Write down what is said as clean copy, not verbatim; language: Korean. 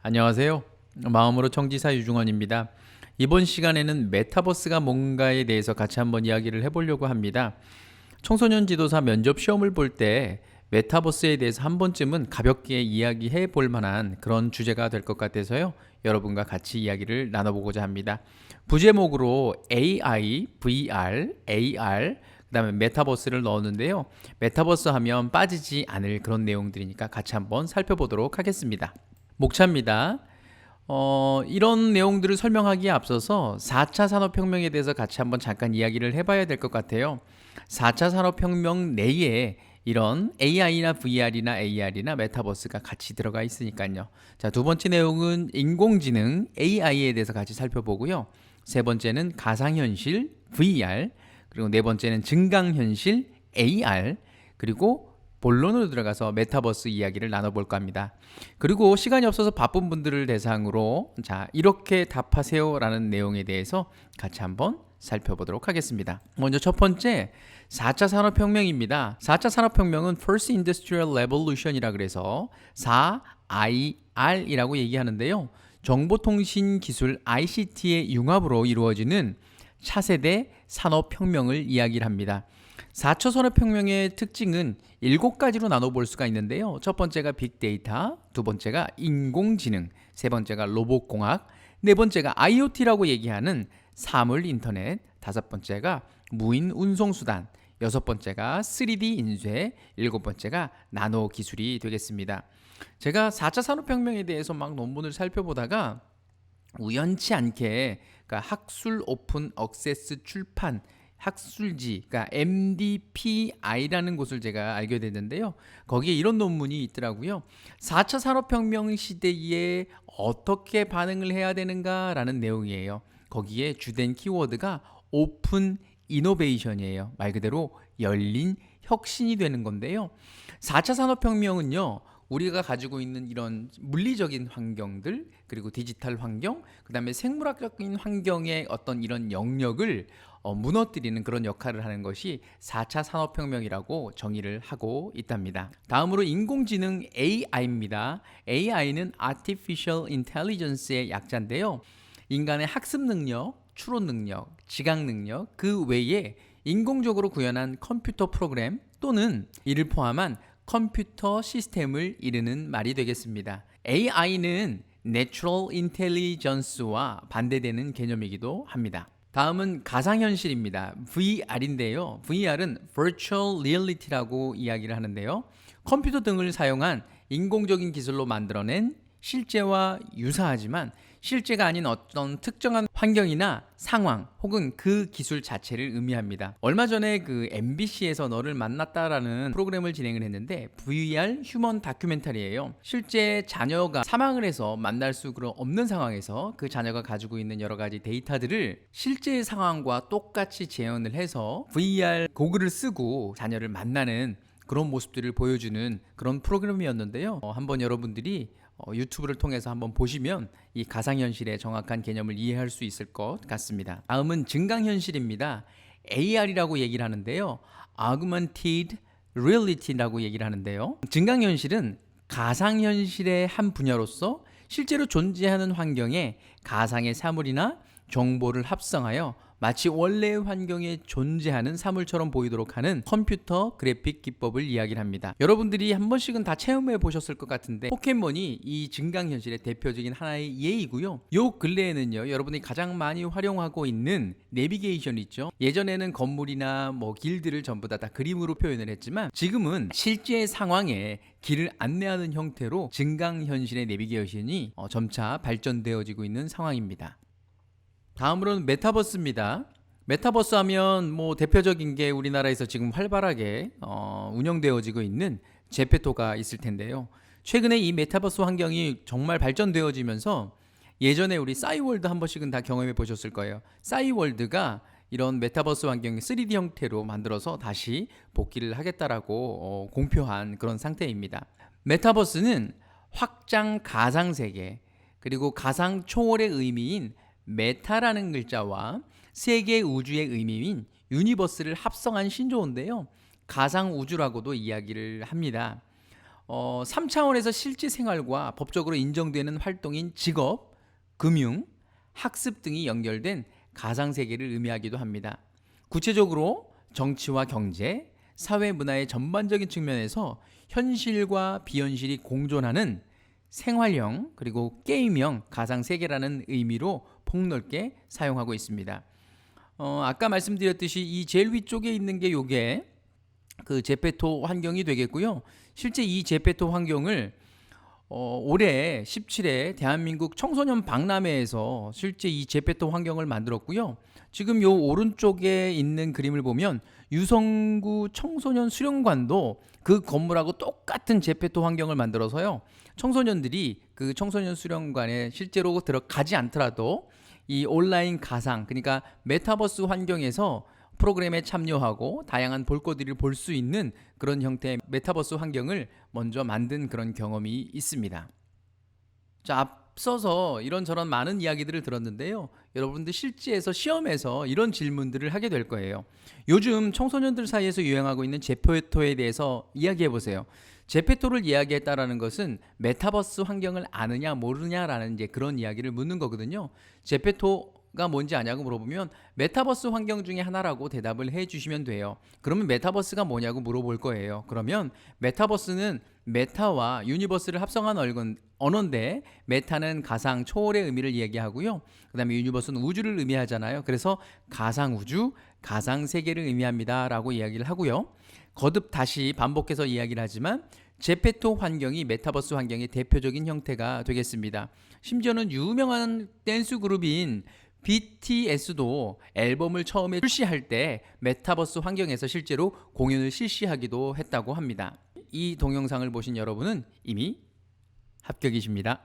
안녕하세요. 마음으로 청지사 유중원입니다. 이번 시간에는 메타버스가 뭔가에 대해서 같이 한번 이야기를 해보려고 합니다. 청소년 지도사 면접 시험을 볼 때 메타버스에 대해서 한 번쯤은 가볍게 이야기해 볼 만한 그런 주제가 될 것 같아서요. 여러분과 같이 이야기를 나눠보고자 합니다. 부제목으로 AI, VR, AR, 그다음에 메타버스를 넣었는데요. 메타버스 하면 빠지지 않을 그런 내용들이니까 같이 한번 살펴보도록 하겠습니다. 목차입니다. 이런 내용들을 설명하기에 앞서서 4차 산업혁명에 대해서 같이 한번 잠깐 이야기를 해봐야 될 것 같아요. 4차 산업혁명 내에 이런 AI나 VR이나 AR이나 메타버스가 같이 들어가 있으니까요. 자, 두 번째 내용은 인공지능 AI에 대해서 같이 살펴보고요. 세 번째는 가상현실 VR, 그리고 네 번째는 증강현실 AR, 그리고 본론으로 들어가서 메타버스 이야기를 나눠볼까 합니다. 그리고 시간이 없어서 바쁜 분들을 대상으로 자, 이렇게 답하세요 라는 내용에 대해서 같이 한번 살펴보도록 하겠습니다. 먼저 첫 번째 4차 산업혁명입니다. 4차 산업혁명은 First Industrial Revolution이라 그래서 4IR이라고 얘기하는데요. 정보통신기술 ICT의 융합으로 이루어지는 차세대 산업혁명을 이야기를 합니다. 4차 산업혁명의 특징은 7가지로 나눠볼 수가 있는데요. 첫 번째가 빅데이터, 두 번째가 인공지능, 세 번째가 로봇공학, 네 번째가 IoT라고 얘기하는 사물 인터넷, 다섯 번째가 무인 운송수단, 여섯 번째가 3D 인쇄, 일곱 번째가 나노 기술이 되겠습니다. 제가 4차 산업혁명에 대해서 막 논문을 살펴보다가 우연치 않게 그러니까 학술 오픈 억세스 출판 학술지, 그러니까 MDPI라는 곳을 제가 알게 됐는데요. 거기에 이런 논문이 있더라고요. 4차 산업혁명 시대에 어떻게 반응을 해야 되는가라는 내용이에요. 거기에 주된 키워드가 오픈 이노베이션이에요. 말 그대로 열린 혁신이 되는 건데요. 4차 산업혁명은요. 우리가 가지고 있는 이런 물리적인 환경들, 그리고 디지털 환경, 그다음에 생물학적인 환경의 어떤 이런 영역을 무너뜨리는 그런 역할을 하는 것이 4차 산업혁명이라고 정의를 하고 있답니다. 다음으로 인공지능 AI입니다. AI는 Artificial Intelligence의 약자인데요. 인간의 학습 능력, 추론 능력, 지각 능력, 그 외에 인공적으로 구현한 컴퓨터 프로그램 또는 이를 포함한 컴퓨터 시스템을 이르는 말이 되겠습니다. AI는 Natural Intelligence와 반대되는 개념이기도 합니다. 다음은 가상현실입니다. VR인데요. VR은 Virtual Reality라고 이야기를 하는데요. 컴퓨터 등을 사용한 인공적인 기술로 만들어낸 실제와 유사하지만 실제가 아닌 어떤 특정한 환경이나 상황 혹은 그 기술 자체를 의미합니다. 얼마 전에 그 MBC에서 너를 만났다라는 프로그램을 진행을 했는데 VR 휴먼 다큐멘터리예요. 실제 자녀가 사망을 해서 만날 수 없는 상황에서 그 자녀가 가지고 있는 여러 가지 데이터들을 실제 상황과 똑같이 재현을 해서 VR 고글을 쓰고 자녀를 만나는 그런 모습들을 보여주는 그런 프로그램이었는데요. 한번 여러분들이 유튜브를 통해서 한번 보시면 이 가상현실의 정확한 개념을 이해할 수 있을 것 같습니다. 다음은 증강현실입니다. AR이라고 얘기를 하는데요. Augmented Reality라고 얘기를 하는데요. 증강현실은 가상현실의 한 분야로서 실제로 존재하는 환경에 가상의 사물이나 정보를 합성하여 마치 원래의 환경에 존재하는 사물처럼 보이도록 하는 컴퓨터 그래픽 기법을 이야기를 합니다. 여러분들이 한 번씩은 다 체험해 보셨을 것 같은데 포켓몬이 이 증강현실의 대표적인 하나의 예이고요. 요 근래에는요, 여러분이 가장 많이 활용하고 있는 내비게이션 있죠. 예전에는 건물이나 뭐 길들을 전부 다 그림으로 표현을 했지만 지금은 실제 상황에 길을 안내하는 형태로 증강현실의 내비게이션이 점차 발전되어지고 있는 상황입니다. 다음으로는 메타버스입니다. 메타버스 하면 뭐 대표적인 게 우리나라에서 지금 활발하게 운영되어지고 있는 제페토가 있을 텐데요. 최근에 이 메타버스 환경이 정말 발전되어지면서 예전에 우리 싸이월드 한 번씩은 다 경험해 보셨을 거예요. 싸이월드가 이런 메타버스 환경을 3D 형태로 만들어서 다시 복귀를 하겠다라고 공표한 그런 상태입니다. 메타버스는 확장 가상세계 그리고 가상 초월의 의미인 메타라는 글자와 세계 우주의 의미인 유니버스를 합성한 신조어인데요. 가상 우주라고도 이야기를 합니다. 3차원에서 실제 생활과 법적으로 인정되는 활동인 직업, 금융, 학습 등이 연결된 가상세계를 의미하기도 합니다. 구체적으로 정치와 경제, 사회 문화의 전반적인 측면에서 현실과 비현실이 공존하는 생활형 그리고 게임형 가상세계라는 의미로 폭넓게 사용하고 있습니다. 아까 말씀드렸듯이 이 제일 위쪽에 있는 게 요게 그 제페토 환경이 되겠고요. 실제 이 제페토 환경을 올해 17회 대한민국 청소년 박람회에서 실제 이 제페토 환경을 만들었고요. 지금 요 오른쪽에 있는 그림을 보면 유성구 청소년 수련관도 그 건물하고 똑같은 제페토 환경을 만들어서요. 청소년들이 그 청소년 수련관에 실제로 들어가지 않더라도 이 온라인 가상, 그러니까 메타버스 환경에서 프로그램에 참여하고 다양한 볼거리를 볼 수 있는 그런 형태의 메타버스 환경을 먼저 만든 그런 경험이 있습니다. 자, 앞서서 이런저런 많은 이야기들을 들었는데요. 여러분들 실제에서 시험에서 이런 질문들을 하게 될 거예요. 요즘 청소년들 사이에서 유행하고 있는 제페토에 대해서 이야기해 보세요. 제페토를 이야기했다라는 것은 메타버스 환경을 아느냐 모르냐라는 이제 그런 이야기를 묻는 거거든요. 제페토가 뭔지 아냐고 물어보면 메타버스 환경 중에 하나라고 대답을 해 주시면 돼요. 그러면 메타버스가 뭐냐고 물어볼 거예요. 그러면 메타버스는 메타와 유니버스를 합성한 언어인데 메타는 가상 초월의 의미를 이야기하고요. 그 다음에 유니버스는 우주를 의미하잖아요. 그래서 가상 우주, 가상 세계를 의미합니다 라고 이야기를 하고요. 거듭 다시 반복해서 이야기를 하지만 제페토 환경이 메타버스 환경의 대표적인 형태가 되겠습니다. 심지어는 유명한 댄스 그룹인 BTS도 앨범을 처음에 출시할 때 메타버스 환경에서 실제로 공연을 실시하기도 했다고 합니다. 이 동영상을 보신 여러분은 이미 합격이십니다.